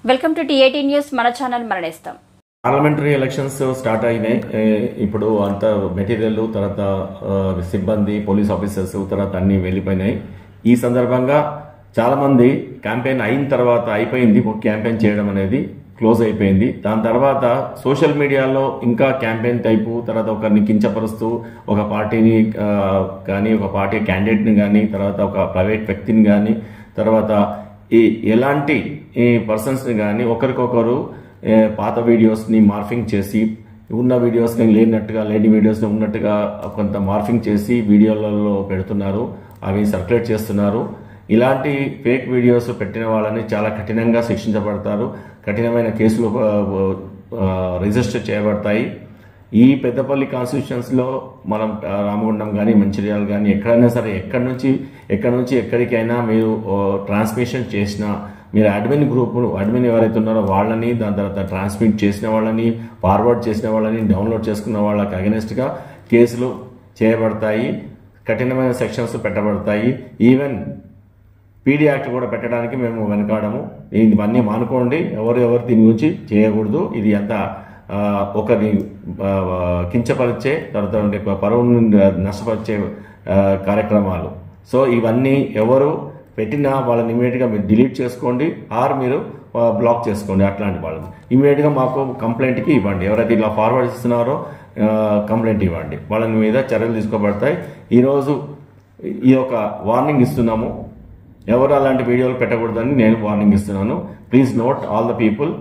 Welcome to టీ18 news. మన channel మరణిస్తాం. పార్లమెంటరీ ఎలక్షన్స్ స్టార్ట్ అయినాయి. ఇప్పుడు అంత మెటీరియల్ తర్వాత సిబ్బంది పోలీస్ ఆఫీసర్స్ తర్వాత అన్ని వెళ్ళిపోయినాయి. ఈ సందర్భంగా చాలా మంది క్యాంపెయిన్ అయిన తర్వాత అయిపోయింది, క్యాంపెయిన్ చేయడం అనేది క్లోజ్ అయిపోయింది. దాని తర్వాత సోషల్ మీడియాలో ఇంకా క్యాంపెయిన్ టైపు తర్వాత ఒకరిని కించపరుస్తూ ఒక పార్టీని కానీ ఒక పార్టీ క్యాండిడేట్ని కానీ తర్వాత ఒక ప్రైవేట్ వ్యక్తిని కానీ తర్వాత ఎలాంటి పర్సన్స్ని కానీ ఒకరికొకరు పాత వీడియోస్ని మార్ఫింగ్ చేసి ఉన్న వీడియోస్ని లేనట్టుగా లేని వీడియోస్ని ఉన్నట్టుగా కొంత మార్ఫింగ్ చేసి వీడియోలలో పెడుతున్నారు, అవి సర్క్యులేట్ చేస్తున్నారు. ఇలాంటి ఫేక్ వీడియోస్ పెట్టిన వాళ్ళని చాలా కఠినంగా శిక్షించబడతారు, కఠినమైన కేసులు రిజిస్టర్ చేయబడతాయి. ఈ పెద్దపల్లి కాన్స్టిట్యూషన్స్లో మనం రామగుండం కానీ మంచిర్యాల కానీ ఎక్కడైనా సరే ఎక్కడి నుంచి ఎక్కడికైనా మీరు ట్రాన్స్మిషన్ చేసినా మీరు అడ్మిన్ ఎవరైతే ఉన్నారో వాళ్ళని, దాని తర్వాత ట్రాన్స్మిట్ చేసిన వాళ్ళని, ఫార్వర్డ్ చేసిన వాళ్ళని, డౌన్లోడ్ చేసుకున్న వాళ్ళకి అగెనిస్ట్గా కేసులు చేయబడతాయి, కఠినమైన సెక్షన్స్ పెట్టబడతాయి. ఈవెన్ పీడీ యాక్ట్ కూడా పెట్టడానికి మేము వెనకాడము. ఇవన్నీ మానుకోండి, ఎవరు దీని గురించి చేయకూడదు. ఇది అంత ఒకరిని కించపరిచే తర్వాత పరువును నష్టపరిచే కార్యక్రమాలు. సో ఇవన్నీ ఎవరు పెట్టినా వాళ్ళని ఇమీడియట్గా మీరు డిలీట్ చేసుకోండి ఆర్ మీరు బ్లాక్ చేసుకోండి. అట్లాంటి వాళ్ళని ఇమీడియట్గా మాకు కంప్లైంట్కి ఇవ్వండి. ఎవరైతే ఇలా ఫార్వర్డ్ ఇస్తున్నారో కంప్లైంట్ ఇవ్వండి, వాళ్ళ మీద చర్యలు తీసుకోబడతాయి. ఈరోజు ఈ యొక్క వార్నింగ్ ఇస్తున్నాము, ఎవరు అలాంటి వీడియోలు పెట్టకూడదని నేను వార్నింగ్ ఇస్తున్నాను. Please note all the people.